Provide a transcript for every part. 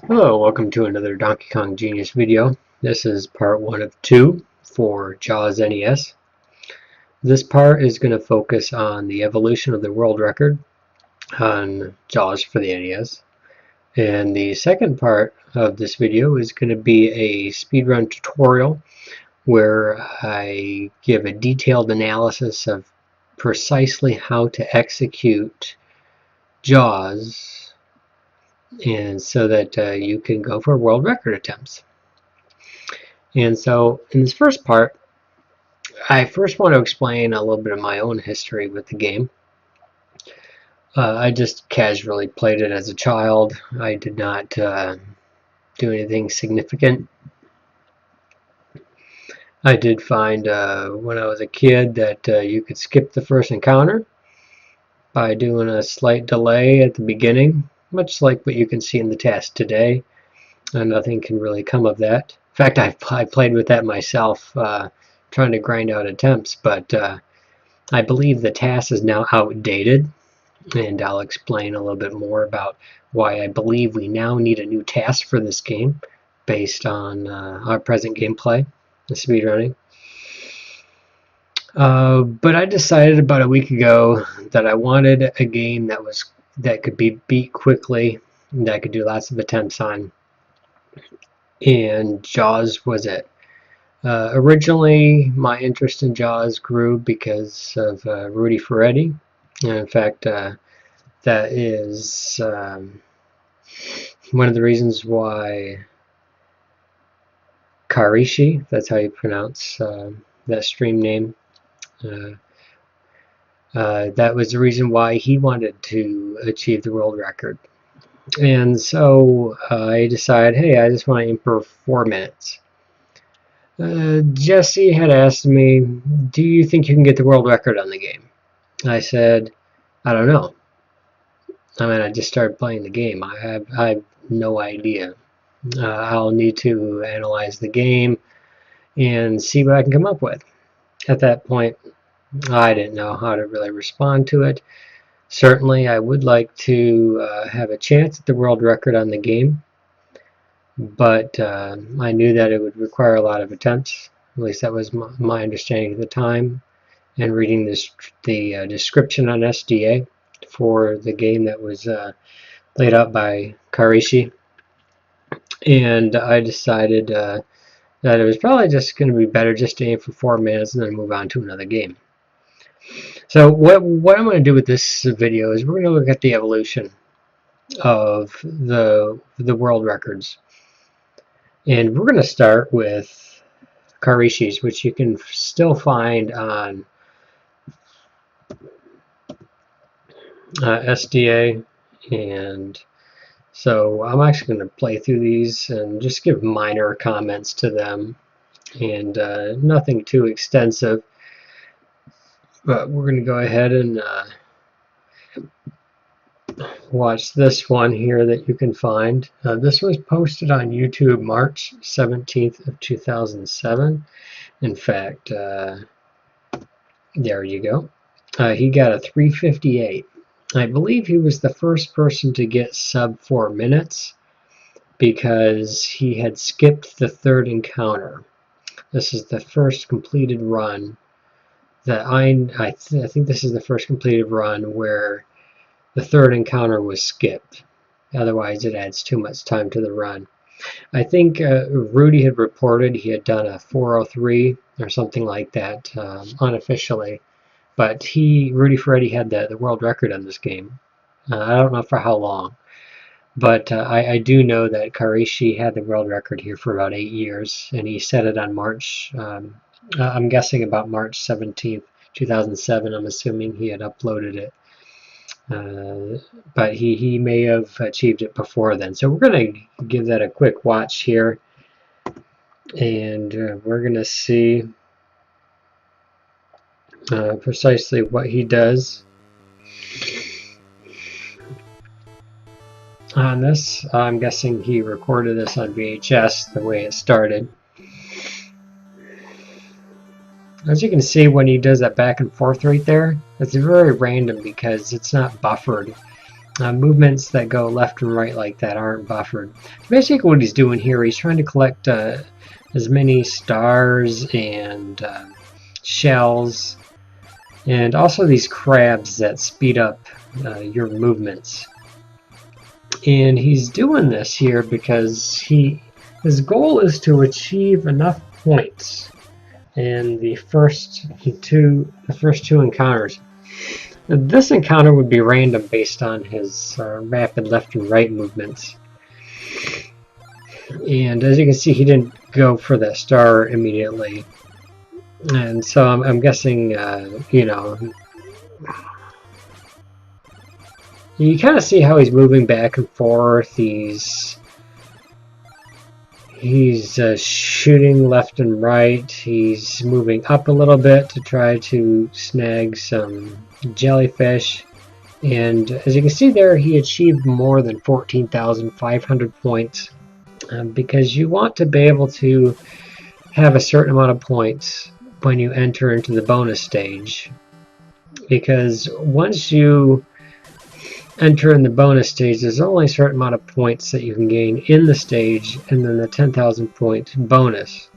Hello, welcome to another Donkey Kong Genius video. This is part 1 of 2 for Jaws NES. This part is going to focus on the evolution of the world record on Jaws for the NES. And the second part of this video is going to be a speedrun tutorial where I give a detailed analysis of precisely how to execute Jaws and so that you can go for world record attempts. And so in this first part, I first want to explain a little bit of my own history with the game. I just casually played it as a child. I did not do anything significant. I did find when I was a kid that you could skip the first encounter by doing a slight delay at the beginning, much like what you can see in the task today. Nothing can really come of that. In fact, I played with that myself, trying to grind out attempts, but I believe the task is now outdated, and I'll explain a little bit more about why I believe we now need a new task for this game based on our present gameplay, the speedrunning. But I decided about a week ago that I wanted a game that could be beat quickly, that I could do lots of attempts on, and Jaws was it. Originally, my interest in Jaws grew because of Rudy Ferretti. And in fact, that is one of the reasons why Karishi, that's how you pronounce that stream name, that was the reason why he wanted to achieve the world record. And so I decided, hey, I just want to aim for 4 minutes. Jesse had asked me, do you think you can get the world record on the game? I said, I don't know. I mean, I just started playing the game. I have no idea. I'll need to analyze the game and see what I can come up with. At that point, I didn't know how to really respond to it. Certainly, I would like to have a chance at the world record on the game, but I knew that it would require a lot of attempts. At least that was my understanding at the time. And reading the description on SDA for the game that was laid out by Karishi, and I decided that it was probably just going to be better just to aim for 4 minutes and then move on to another game. So what I'm going to do with this video is we're going to look at the evolution of the world records, and we're going to start with Karishi's, which you can still find on SDA, and so I'm actually going to play through these and just give minor comments to them, and nothing too extensive, but we're going to go ahead and watch this one here that you can find. This was posted on YouTube March 17th of 2007. In fact, there you go. He got a 358. I believe he was the first person to get sub 4 minutes because he had skipped the third encounter. This is the first completed run that I think this is the first completed run where the third encounter was skipped. Otherwise, it adds too much time to the run. I think Rudy had reported he had done a 403 or something like that unofficially. But Rudy Ferretti had the world record on this game. I don't know for how long, but I do know that Karishi had the world record here for about 8 years, and he set it on March, I'm guessing about March 17th, 2007. I'm assuming he had uploaded it. But he may have achieved it before then. So we're going to give that a quick watch here, and we're going to see precisely what he does on this. I'm guessing he recorded this on VHS the way it started. As you can see, when he does that back and forth right there, it's very random because it's not buffered. movements that go left and right like that aren't buffered. Basically what he's doing here, he's trying to collect as many stars and shells, and also these crabs that speed up your movements. And he's doing this here because his goal is to achieve enough points in the first two encounters. This encounter would be random based on his rapid left and right movements. And as you can see, he didn't go for that star immediately. And so I'm guessing, you know, you kind of see how he's moving back and forth. He's shooting left and right. He's moving up a little bit to try to snag some jellyfish. And as you can see there, he achieved more than 14,500 points. Because you want to be able to have a certain amount of points when you enter into the bonus stage. Because once you enter in the bonus stage, there's only a certain amount of points that you can gain in the stage, and then the 10,000 point bonus.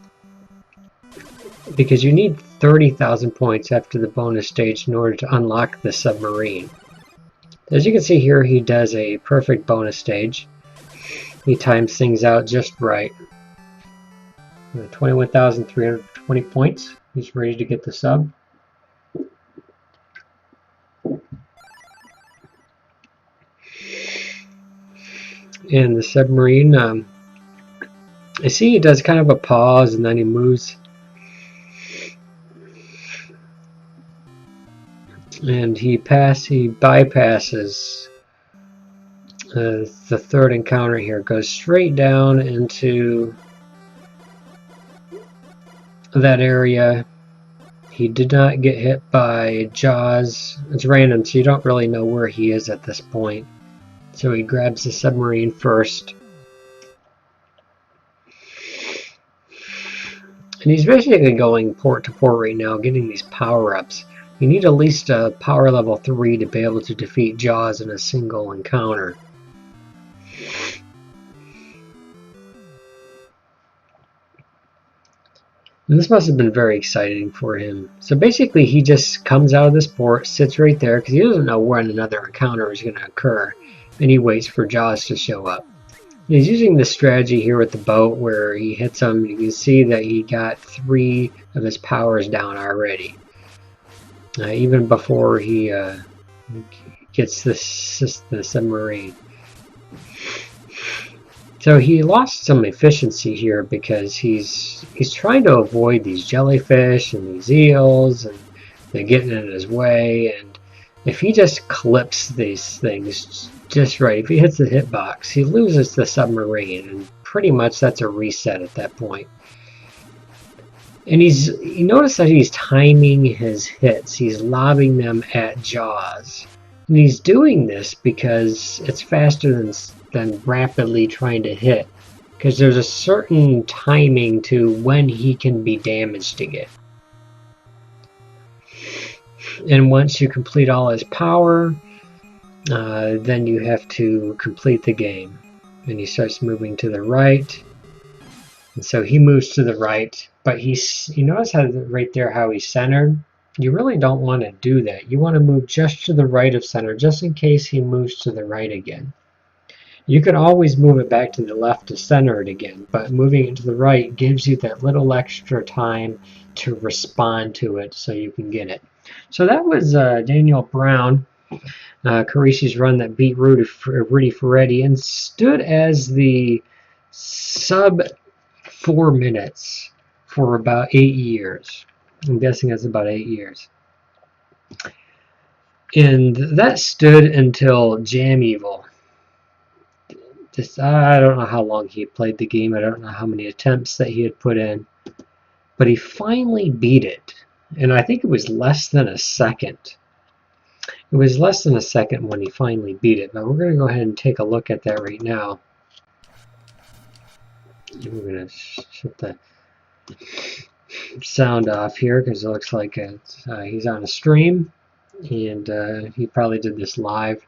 Because you need 30,000 points after the bonus stage in order to unlock the submarine. As you can see here, he does a perfect bonus stage. He times things out just right. 21,320 points. He's ready to get the sub. And the submarine, I see he does kind of a pause and then he moves. And he bypasses the third encounter here, goes straight down into that area. He did not get hit by Jaws. It's random, so you don't really know where he is at this point. So he grabs the submarine first. And he's basically going port to port right now, getting these power-ups. You need at least a power level 3 to be able to defeat Jaws in a single encounter. And this must have been very exciting for him. So basically he just comes out of this port, sits right there, because he doesn't know when another encounter is going to occur, and he waits for Jaws to show up. He's using this strategy here with the boat where he hits them. You can see that he got 3 of his powers down already. Even before he gets the submarine. So he lost some efficiency here because he's trying to avoid these jellyfish and these eels, and they're getting in his way. And if he just clips these things just right, if he hits the hitbox, he loses the submarine, and pretty much that's a reset at that point. And you notice that he's timing his hits. He's lobbing them at Jaws. And he's doing this because it's faster than rapidly trying to hit. Because there's a certain timing to when he can be damaged again. And once you complete all his power, then you have to complete the game. And he starts moving to the right. And so he moves to the right, but you notice how right there how he's centered? You really don't want to do that. You want to move just to the right of center, just in case he moves to the right again. You can always move it back to the left to center it again, but moving it to the right gives you that little extra time to respond to it so you can get it. So that was Daniel Brown, Carishi's run that beat Rudy Ferretti and stood as the sub 4 minutes for about 8 years. I'm guessing that's about 8 years. And that stood until Jam Evil. I don't know how long he had played the game. I don't know how many attempts that he had put in. But he finally beat it. And I think it was less than a second. It was less than a second when he finally beat it. But we're going to go ahead and take a look at that right now. We're going to shut the sound off here because it looks like he's on a stream, and he probably did this live.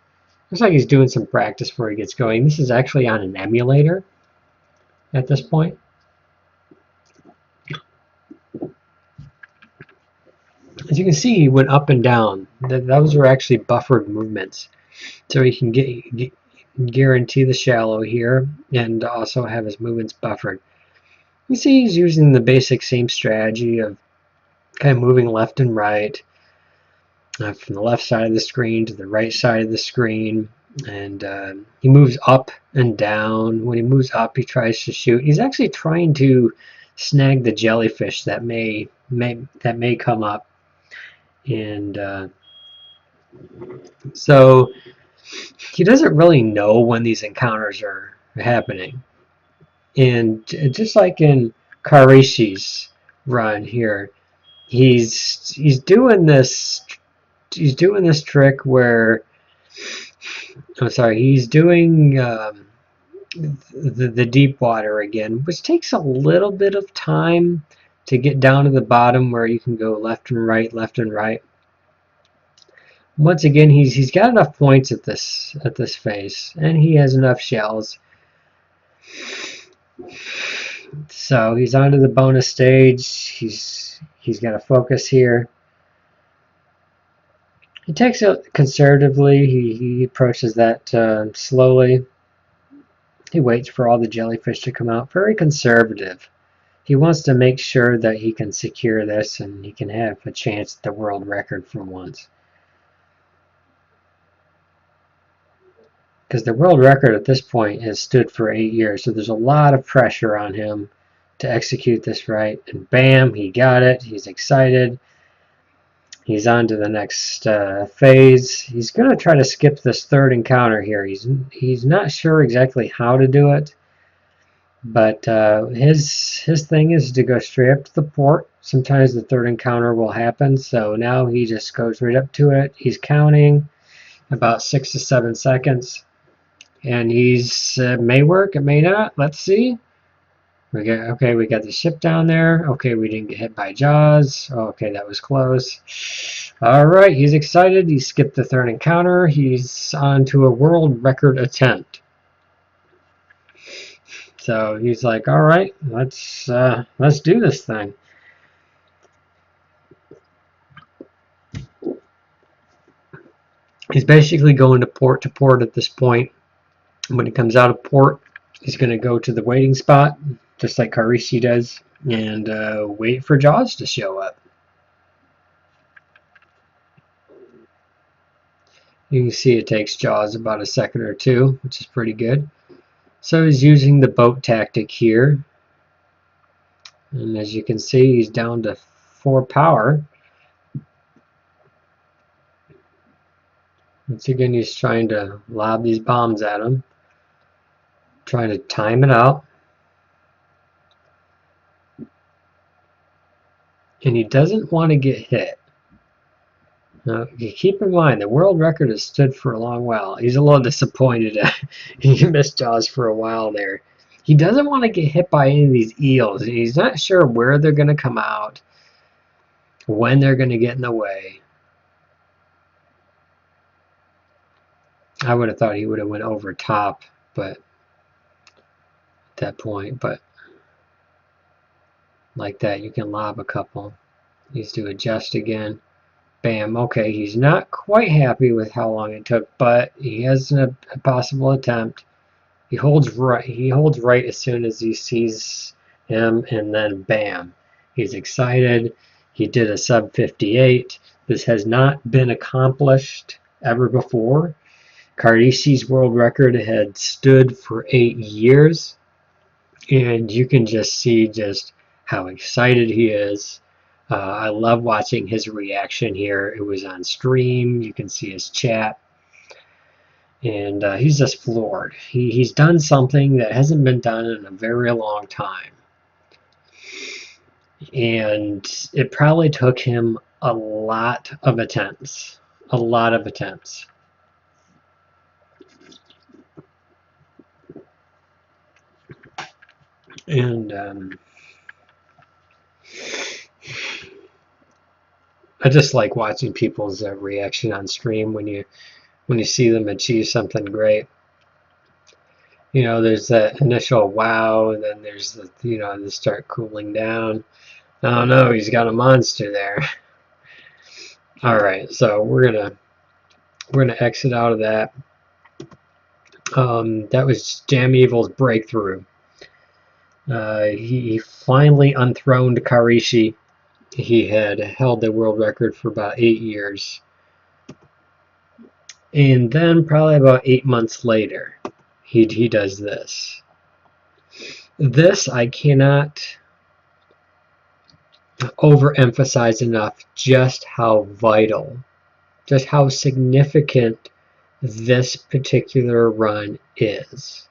Looks like he's doing some practice before he gets going. This is actually on an emulator at this point. As you can see, he went up and down. Those were actually buffered movements. So he can guarantee the shallow here and also have his movements buffered. You see he's using the basic same strategy of kind of moving left and right, from the left side of the screen to the right side of the screen. And he moves up and down. When he moves up, he tries to shoot. He's actually trying to snag the jellyfish that may come up. And so he doesn't really know when these encounters are happening. And just like in Karishi's run here, he's doing this trick where he's doing the deep water again, which takes a little bit of time to get down to the bottom where you can go left and right, left and right. Once again, he's got enough points at this phase, and he has enough shells. So he's on to the bonus stage. He's got to focus here. He takes it conservatively. He approaches that slowly. He waits for all the jellyfish to come out. Very conservative. He wants to make sure that he can secure this and he can have a chance at the world record for once. Because the world record at this point has stood for 8 years, so there's a lot of pressure on him to execute this right. And bam, he got it. He's excited. He's on to the next phase. He's going to try to skip this third encounter here. He's not sure exactly how to do it, but his thing is to go straight up to the port. Sometimes the third encounter will happen, so now he just goes right up to it. He's counting about 6 to 7 seconds. And he's may work, it may not. Let's see. We got the ship down there. Okay, we didn't get hit by Jaws. Okay, that was close. All right, he's excited. He skipped the third encounter. He's on to a world record attempt. So he's like, all right, let's do this thing. He's basically going to port at this point. When he comes out of port, he's going to go to the waiting spot, just like Karishi does, and wait for Jaws to show up. You can see it takes Jaws about a second or two, which is pretty good. So he's using the boat tactic here. And as you can see, he's down to 4 power. Once again, he's trying to lob these bombs at him. Trying to time it out. And he doesn't want to get hit. Now, you keep in mind, the world record has stood for a long while. He's a little disappointed. He missed Jaws for a while there. He doesn't want to get hit by any of these eels. He's not sure where they're going to come out, when they're going to get in the way. I would have thought he would have went over top, but at that point, but like that, you can lob a couple. Needs to adjust again. Bam. Okay, he's not quite happy with how long it took, but he has a possible attempt. He holds right as soon as he sees him, and then bam. He's excited. He did a sub 58. This has not been accomplished ever before. Karishi's world record had stood for 8 years, and you can just see just how excited he is. I love watching his reaction here. It was on stream. You can see his chat. And he's just floored. He's done something that hasn't been done in a very long time. And it probably took him a lot of attempts. A lot of attempts. And I just like watching people's reaction on stream when you when you see them achieve something great. You know, there's that initial wow, and then there's the, you know, they start cooling down. Oh no, he's got a monster there. All right, so we're gonna exit out of that. That was Jam Evil's breakthrough. He finally unthroned Karishi. He had held the world record for about 8 years. And then probably about 8 months later, he does this. This I cannot overemphasize enough just how vital, just how significant this particular run is.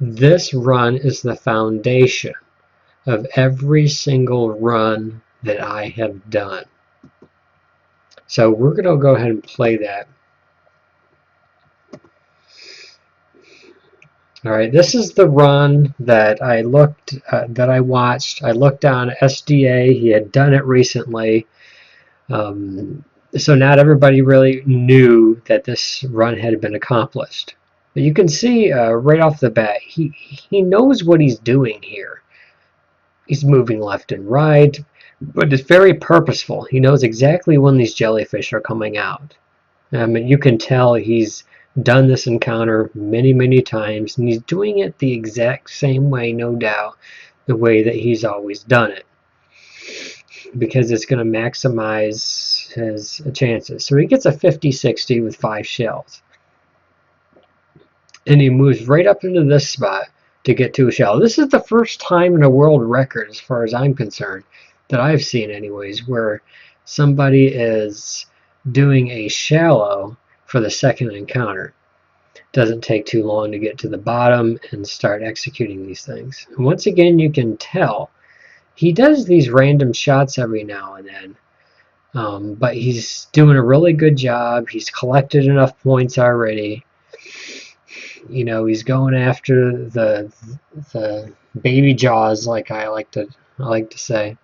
This run is the foundation of every single run that I have done. So we're going to go ahead and play that. All right, this is the run that I watched. I looked on SDA. He had done it recently. So not everybody really knew that this run had been accomplished. But you can see right off the bat, he knows what he's doing here. He's moving left and right, but it's very purposeful. He knows exactly when these jellyfish are coming out. I mean, you can tell he's done this encounter many, many times, and he's doing it the exact same way, no doubt, the way that he's always done it, because it's going to maximize his chances. So he gets a 50-60 with 5 shells, and he moves right up into this spot to get 2 shells. This is the first time in a world record, as far as I'm concerned, that I've seen anyways, where somebody is doing a shallow for the second encounter. Doesn't take too long to get to the bottom and start executing these things. And once again, you can tell he does these random shots every now and then, but he's doing a really good job. He's collected enough points already. You know, he's going after the baby jaws, like I like to say.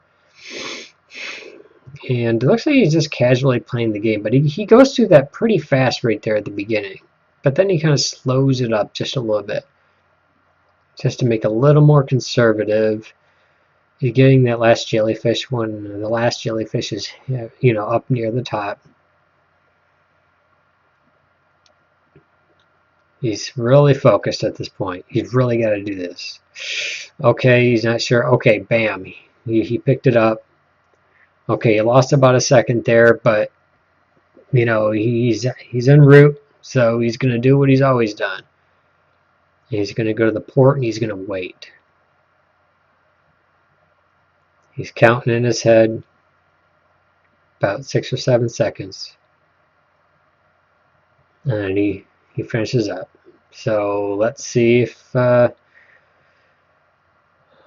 And it looks like he's just casually playing the game, but he goes through that pretty fast right there at the beginning. But then he kind of slows it up just a little bit, just to make it a little more conservative. He's getting that last jellyfish when the last jellyfish is, you know, up near the top. He's really focused at this point. He's really got to do this. Okay, he's not sure. Okay, bam. He picked it up. Okay, he lost about a second there, but, you know, he's en route, so he's going to do what he's always done. He's going to go to the port and he's going to wait. He's counting in his head about 6 or 7 seconds. And he finishes up. So let's see if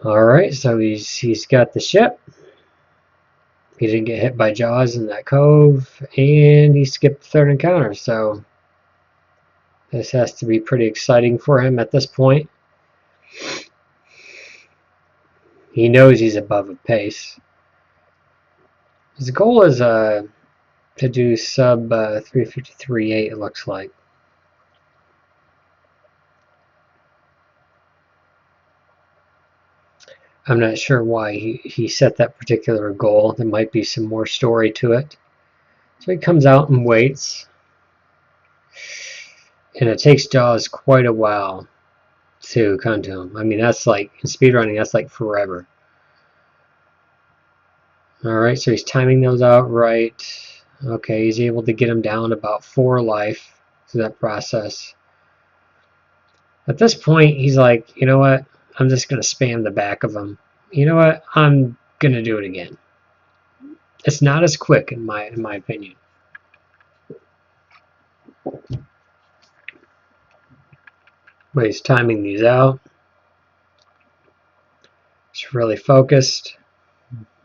alright, so he's got the ship. He didn't get hit by jaws in that cove, and he skipped the third encounter, so this has to be pretty exciting for him at this point. He knows he's above a pace. His goal is to do sub 353.8, it looks like. I'm not sure why he set that particular goal. There might be some more story to it. So he comes out and waits. And it takes Jaws quite a while to come to him. I mean, that's like, in speedrunning, that's like forever. Alright, so he's timing those out right. Okay, he's able to get him down about 4 life through that process. At this point, he's like, you know what? I'm just going to spam the back of him. You know what? I'm going to do it again. It's not as quick, in my opinion. But he's timing these out. He's really focused.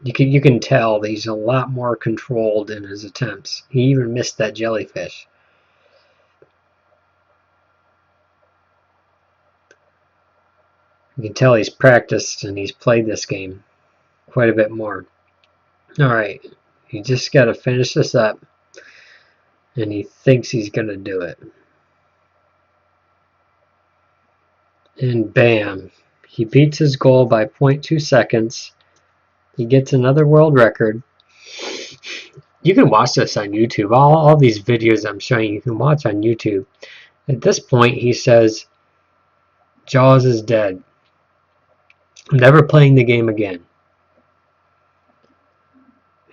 You can tell that he's a lot more controlled in his attempts. He even missed that jellyfish. You can tell he's practiced and he's played this game quite a bit more. Alright, you just got to finish this up. and he thinks he's going to do it. And bam, he beats his goal by 0.2 seconds. He gets another world record. You can watch this on YouTube. All these videos I'm showing you can watch on YouTube. At this point, he says, Jaws is dead. I'm never playing the game again.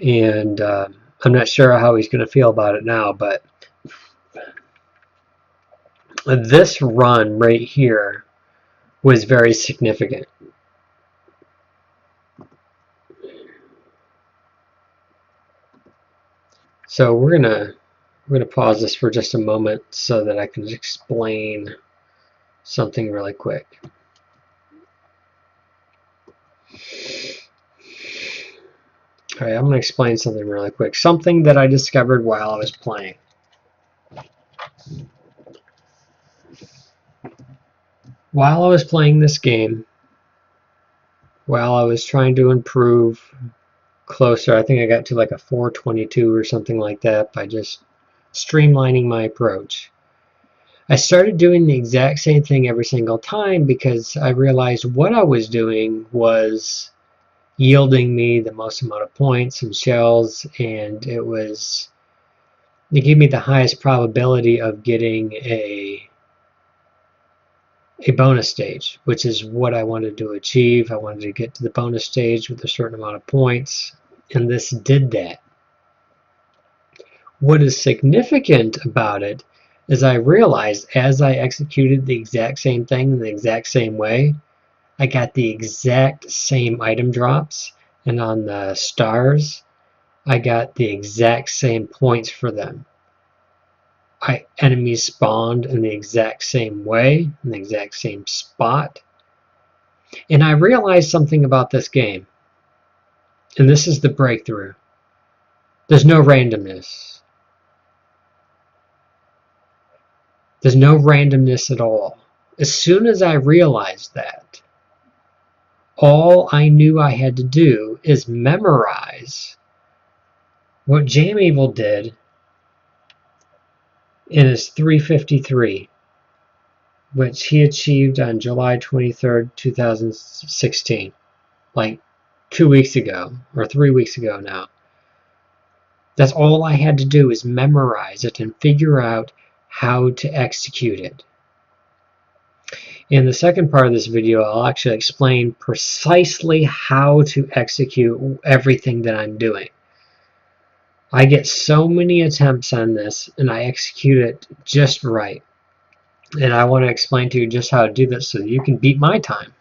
And I'm not sure how he's going to feel about it now, but this run right here was very significant. So we're gonna pause this for just a moment so that I can explain something really quick. All right, I'm gonna explain something really quick. Something that I discovered while I was playing. While I was playing this game, while I was trying to improve closer, I think I got to like a 422 or something like that by just streamlining my approach. I started doing the exact same thing every single time because I realized what I was doing was yielding me the most amount of points and shells, and it gave me the highest probability of getting a bonus stage, which is what I wanted to achieve. I wanted to get to the bonus stage with a certain amount of points, and this did that. What is significant about it is I realized as I executed the exact same thing in the exact same way, I got the exact same item drops, and on the stars, I got the exact same points for them. Enemies spawned in the exact same way, in the exact same spot. And I realized something about this game. And this is the breakthrough. There's no randomness. There's no randomness at all. As soon as I realized that, all I knew I had to do is memorize what Jam Evil did in his 353, which he achieved on July 23rd, 2016, like 2 weeks ago or 3 weeks ago now. That's all I had to do is memorize it and figure out how to execute it. In the second part of this video, I'll actually explain precisely how to execute everything that I'm doing. I get so many attempts on this and I execute it just right. And I want to explain to you just how to do this so you can beat my time.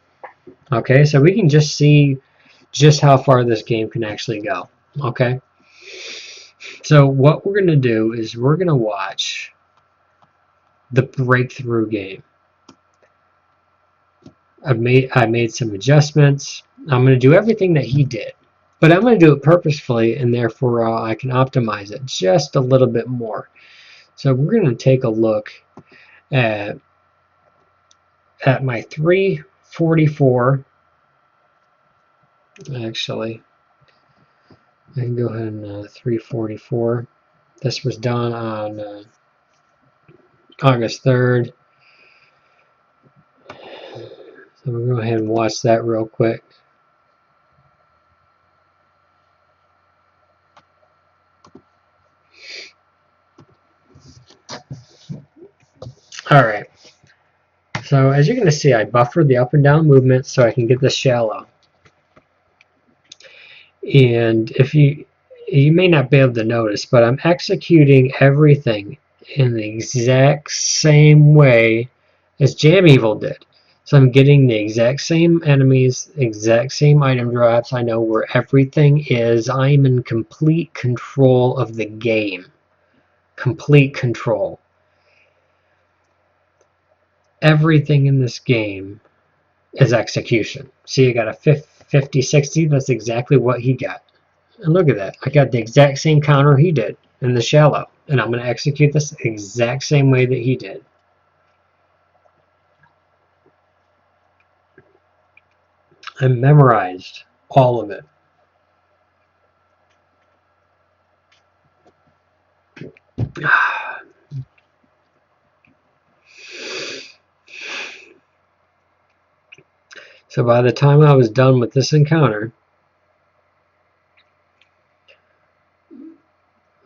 Okay, so we can just see just how far this game can actually go. Okay, so what we're going to do is we're going to watch the breakthrough game. I made some adjustments. I'm going to do everything that he did, but I'm going to do it purposefully, and therefore I can optimize it just a little bit more. So we're going to take a look at my 344. Actually, I can go ahead and 344. This was done on August 3rd. So we'll go ahead and watch that real quick. Alright, so as you're going to see, I buffered the up and down movement so I can get this shallow. And if you may not be able to notice, but I'm executing everything in the exact same way as Jam Evil did. So I'm getting the exact same enemies, exact same item drops. I know where everything is. I'm in complete control of the game. Complete control. Everything in this game is execution. See, I got a 50-60. That's exactly what he got. And look at that. I got the exact same counter he did in the shallow. And I'm going to execute this exact same way that he did. I memorized all of it. So by the time I was done with this encounter,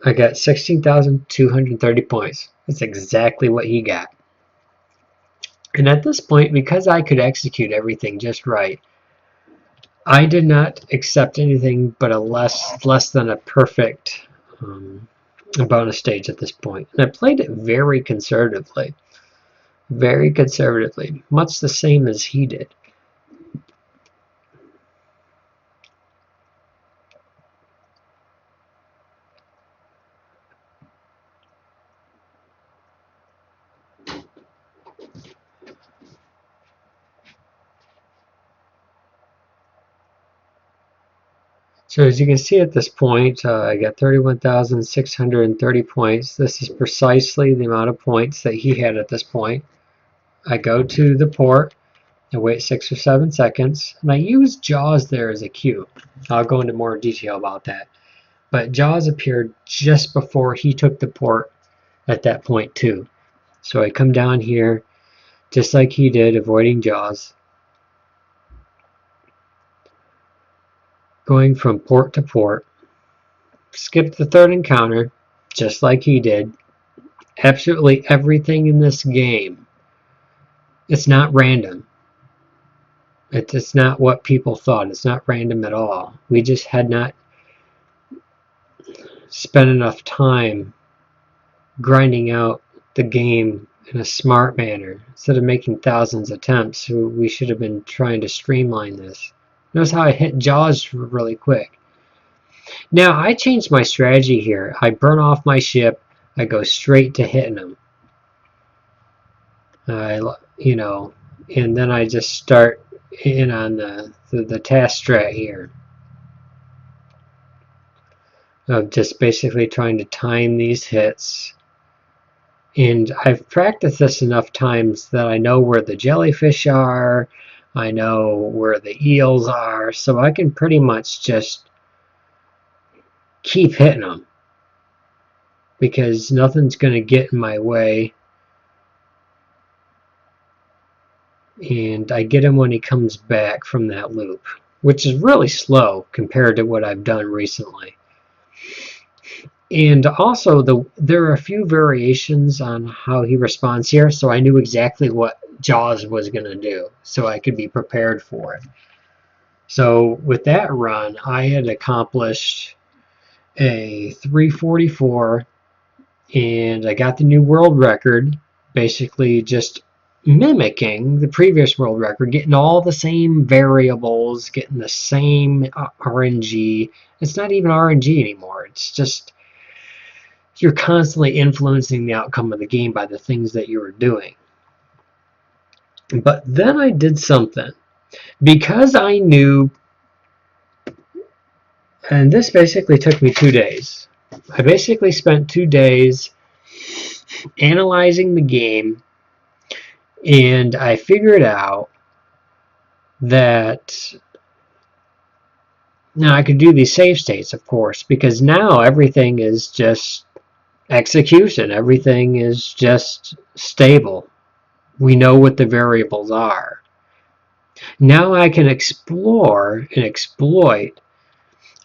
I got 16,230 points. That's exactly what he got. And at this point, because I could execute everything just right, I did not accept anything but a less than a perfect bonus stage at this point. And I played it very conservatively. Very conservatively. Much the same as he did. So as you can see at this point, I got 31,630 points. This is precisely the amount of points that he had at this point. I go to the port, I wait 6 or 7 seconds, and I use JAWS there as a cue. I'll go into more detail about that. But JAWS appeared just before he took the port at that point too. So I come down here, just like he did, avoiding JAWS. Going from port to port. Skip the third encounter, just like he did. Absolutely everything in this game, it's not random. It's not what people thought. It's not random at all. We just had not spent enough time grinding out the game in a smart manner. Instead of making thousands of attempts, we should have been trying to streamline this. Notice how I hit JAWS really quick. Now, I changed my strategy here. I burn off my ship. I go straight to hitting them. And then I just start in on the task strat here of just basically trying to time these hits. And I've practiced this enough times that I know where the jellyfish are, I know where the eels are, so I can pretty much just keep hitting them because nothing's going to get in my way. And I get him when he comes back from that loop, which is really slow compared to what I've done recently. And also, there are a few variations on how he responds here, so I knew exactly what JAWS was going to do, so I could be prepared for it. So with that run, I had accomplished a 344, and I got the new world record, basically just mimicking the previous world record, getting all the same variables, getting the same RNG. It's not even RNG anymore. It's just you're constantly influencing the outcome of the game by the things that you were doing. But then I did something. Because I knew, and this basically took me 2 days. I basically spent 2 days analyzing the game, and I figured out that now I could do these save states, of course, because now everything is just execution. Everything is just stable. We know what the variables are. Now I can explore and exploit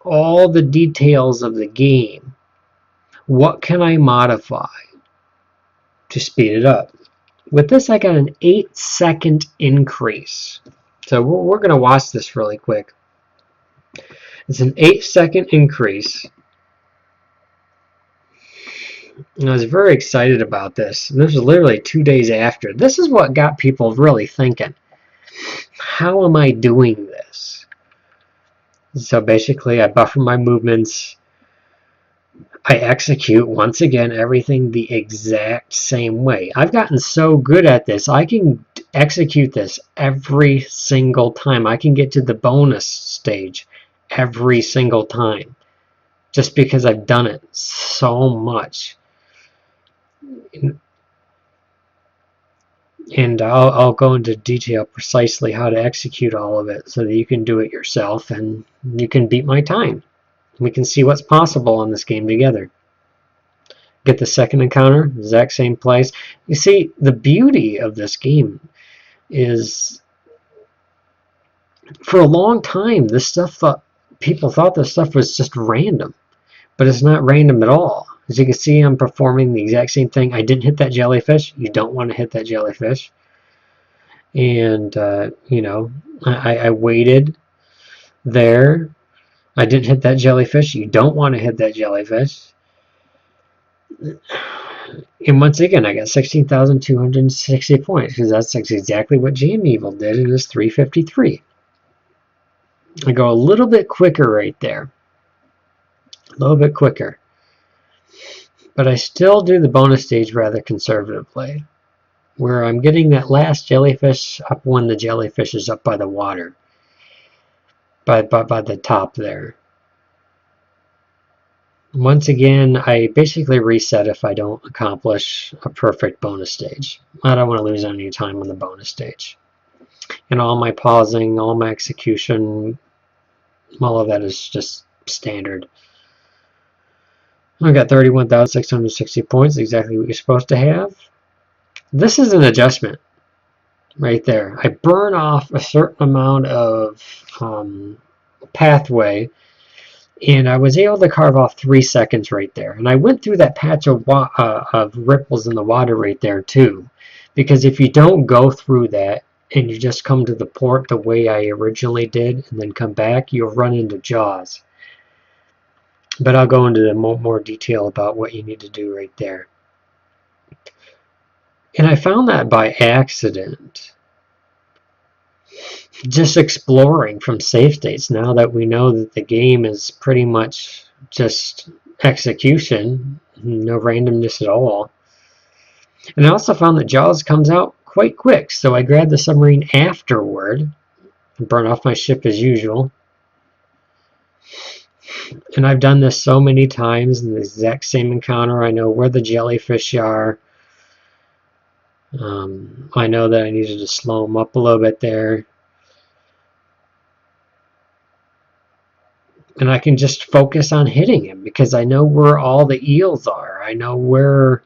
all the details of the game. What can I modify to speed it up? With this, I got an 8-second increase. So we're going to watch this really quick. It's an 8-second increase. And I was very excited about this. And this was literally 2 days after. This is what got people really thinking. How am I doing this? So basically, I buffer my movements. I execute, once again, everything the exact same way. I've gotten so good at this, I can execute this every single time. I can get to the bonus stage every single time, just because I've done it so much. And I'll go into detail precisely how to execute all of it so that you can do it yourself and you can beat my time. We can see what's possible in this game together. Get the second encounter, exact same place. You see, the beauty of this game is For a long time, people thought this stuff was just random, but it's not random at all. As you can see, I'm performing the exact same thing. I didn't hit that jellyfish. You don't want to hit that jellyfish. And, I waited there. I didn't hit that jellyfish. You don't want to hit that jellyfish. And once again, I got 16,260 points because that's exactly what Jam Evil did in his 353. I go a little bit quicker right there. A little bit quicker. But I still do the bonus stage rather conservatively, where I'm getting that last jellyfish up when the jellyfish is up by the water, by the top there. Once again, I basically reset if I don't accomplish a perfect bonus stage. I don't want to lose any time on the bonus stage. And all my pausing, all my execution, all of that is just standard. I got 31,660 points, exactly what you're supposed to have. This is an adjustment right there. I burn off a certain amount of pathway, and I was able to carve off 3 seconds right there. And I went through that patch of ripples in the water right there too, because if you don't go through that and you just come to the port the way I originally did and then come back, you'll run into jaws. But I'll go into more detail about what you need to do right there. And I found that by accident. Just exploring from save states, now that we know that the game is pretty much just execution, no randomness at all. And I also found that Jaws comes out quite quick, so I grabbed the submarine afterward and burn off my ship as usual. And I've done this so many times in the exact same encounter. I know where the jellyfish are. I know that I needed to slow them up a little bit there. And I can just focus on hitting him because I know where all the eels are. I know where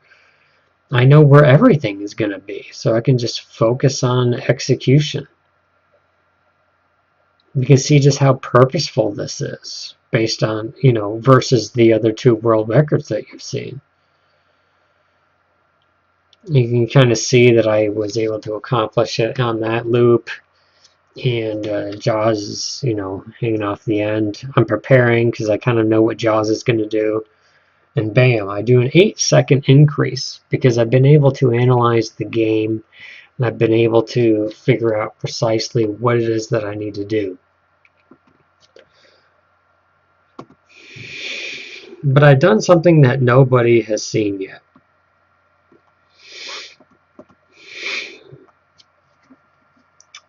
everything is going to be. So I can just focus on execution. You can see just how purposeful this is based on, versus the other 2 world records that you've seen. You can kind of see that I was able to accomplish it on that loop. And Jaws is, hanging off the end. I'm preparing because I kind of know what Jaws is going to do. And bam, I do an 8-second increase because I've been able to analyze the game and I've been able to figure out precisely what it is that I need to do. But I've done something that nobody has seen yet.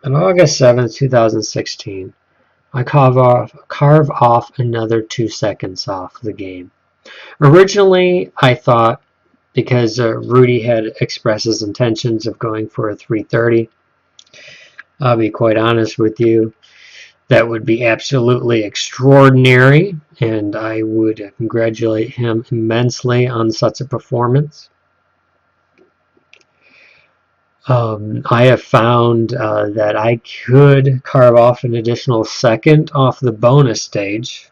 On August 7th, 2016, I carve off another 2 seconds off the game. Originally, I thought, because Rudy had expressed his intentions of going for a 330, I'll be quite honest with you, that would be absolutely extraordinary, and I would congratulate him immensely on such a performance. I have found that I could carve off an additional second off the bonus stage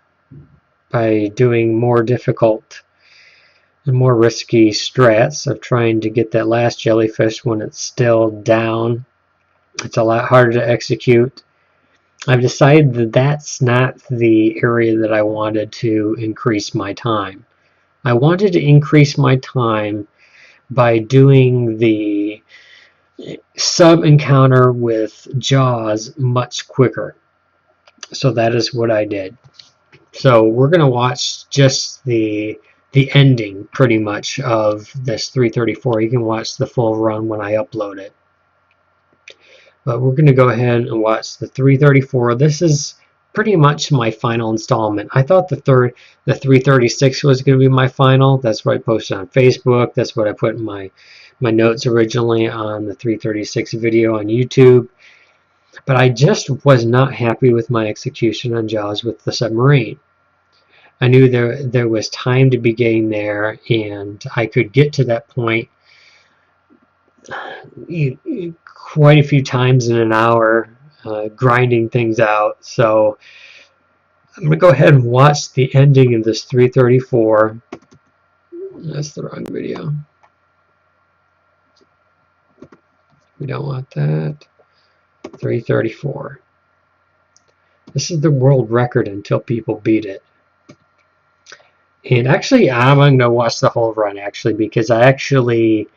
by doing more difficult and more risky strats of trying to get that last jellyfish when it's still down. It's a lot harder to execute. I've decided that that's not the area that I wanted to increase my time. I wanted to increase my time by doing the sub-encounter with Jaws much quicker. So that is what I did. So we're going to watch just the ending, pretty much, of this 334. You can watch the full run when I upload it. But we're going to go ahead and watch the 334. This is pretty much my final installment. I thought the 336 was going to be my final. That's what I posted on Facebook. That's what I put in my notes originally on the 336 video on YouTube. But I just was not happy with my execution on Jaws with the submarine. I knew there was time to be getting there, and I could get to that point quite a few times in an hour grinding things out. So I'm going to go ahead and watch the ending of this 334. That's the wrong video. We don't want that. 334. This is the world record until people beat it. And actually, I'm going to watch the whole run, actually, because I actually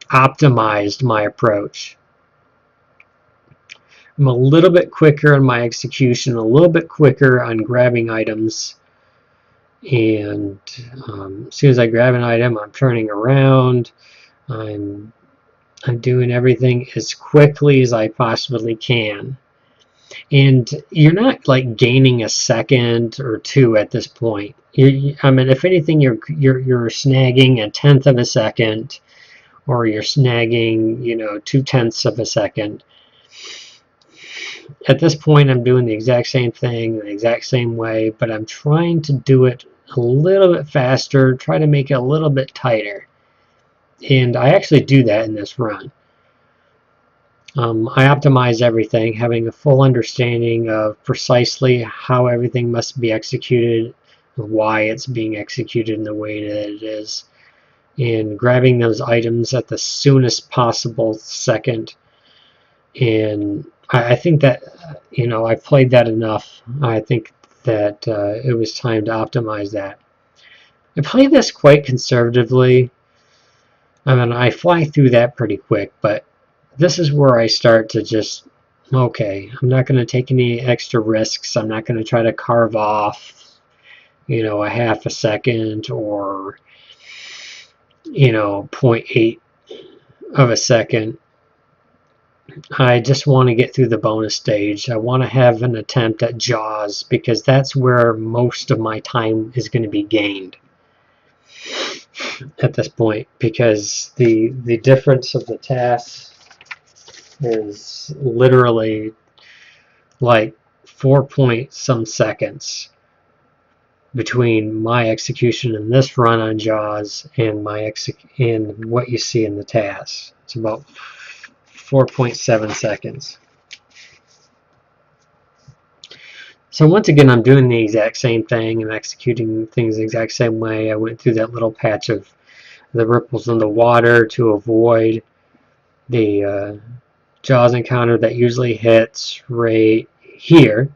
optimized my approach. I'm a little bit quicker in my execution, a little bit quicker on grabbing items. And as soon as I grab an item, I'm turning around. I'm doing everything as quickly as I possibly can. And you're not like gaining a second or two at this point. I mean, if anything, you're snagging a tenth of a second, or you're snagging, 2/10 of a second. At this point, I'm doing the exact same thing, the exact same way, but I'm trying to do it a little bit faster, try to make it a little bit tighter. And I actually do that in this run. I optimize everything, having a full understanding of precisely how everything must be executed, why it's being executed in the way that it is, and grabbing those items at the soonest possible second. And I think that, I've played that enough. I think that it was time to optimize that. I played this quite conservatively. I mean, I fly through that pretty quick, but this is where I start to just, okay, I'm not going to take any extra risks. I'm not going to try to carve off, a half a second or, 0.8 of a second. I just want to get through the bonus stage. I want to have an attempt at Jaws because that's where most of my time is going to be gained at this point, because the difference of the tasks is literally like 4-point-some seconds between my execution in this run on Jaws and what you see in the tasks. It's about 4.7 seconds. So once again, I'm doing the exact same thing and executing things the exact same way. I went through that little patch of the ripples in the water to avoid the Jaws encounter that usually hits right here.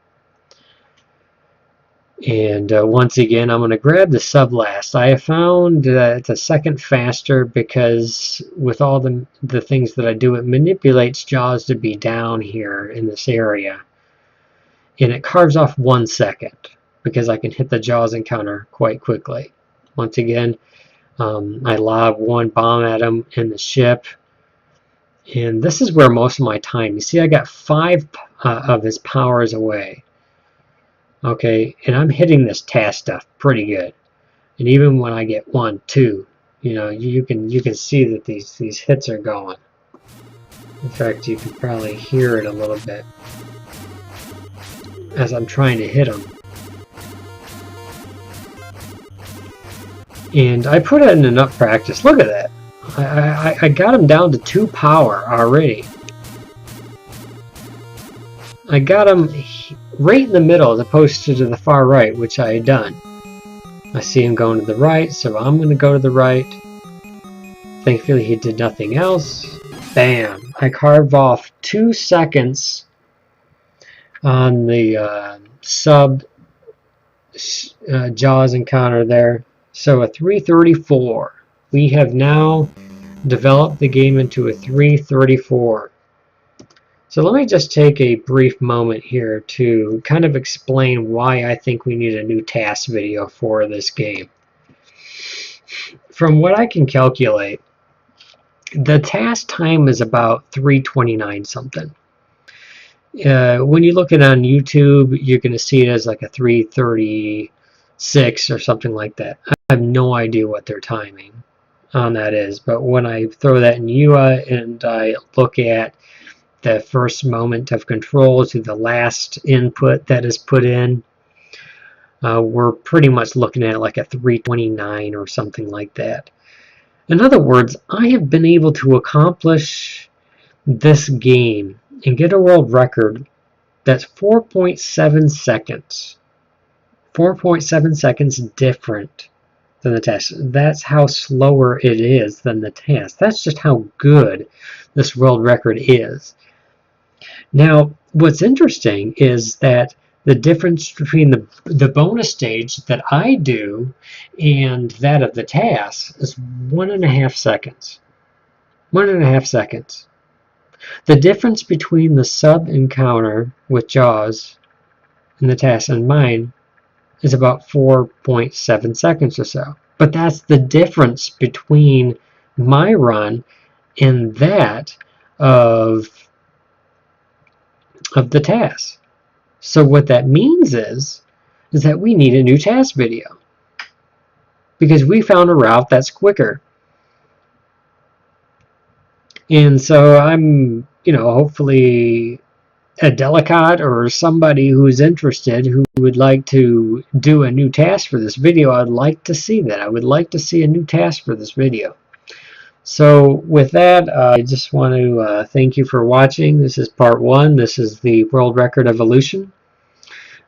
And once again, I'm going to grab the sub last. I have found that it's a second faster because with all the things that I do, it manipulates Jaws to be down here in this area. And it carves off 1 second because I can hit the Jaws encounter quite quickly. Once again, I lob one bomb at him in the ship. And this is where most of my time, you see I got 5 of his powers away. Okay, and I'm hitting this task stuff pretty good. And even when I get 1, 2, you can see that these hits are going. In fact, you can probably hear it a little bit as I'm trying to hit them. And I put it in enough practice. Look at that. I got him down to 2 power already. I got him right in the middle as opposed to the far right, which I had done. I see him going to the right, so I'm going to go to the right. Thankfully, he did nothing else. Bam! I carved off 2 seconds on the sub Jaws encounter there. So a 334. We have now developed the game into a 334. So let me just take a brief moment here to kind of explain why I think we need a new task video for this game. From what I can calculate, the task time is about 329 something. When you look at it on YouTube, you're going to see it as like a 336 or something like that. I have no idea what their timing on that is, but when I throw that in UA and I look at the first moment of control to the last input that is put in, we're pretty much looking at like a 329 or something like that. In other words, I have been able to accomplish this game and get a world record that's 4.7 seconds. 4.7 seconds different than the test. That's how slower it is than the test. That's just how good this world record is. Now, what's interesting is that the difference between the bonus stage that I do and that of the task is 1.5 seconds. 1.5 seconds. The difference between the sub encounter with Jaws and the task and mine is about 4.7 seconds or so. But that's the difference between my run and that of the task. So what that means is that we need a new task video because we found a route that's quicker. And so I'm, hopefully a delicate or somebody who's interested who would like to do a new task for this video, I'd like to see that. I would like to see a new task for this video. So with that, I just want to thank you for watching. This is part 1. This is the world record evolution.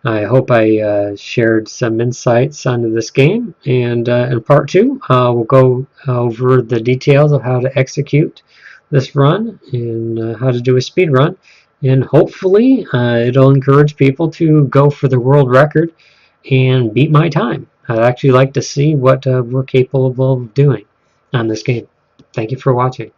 I hope I shared some insights onto this game. And in part 2, we'll go over the details of how to execute this run and how to do a speed run. And hopefully it'll encourage people to go for the world record and beat my time. I'd actually like to see what we're capable of doing on this game. Thank you for watching.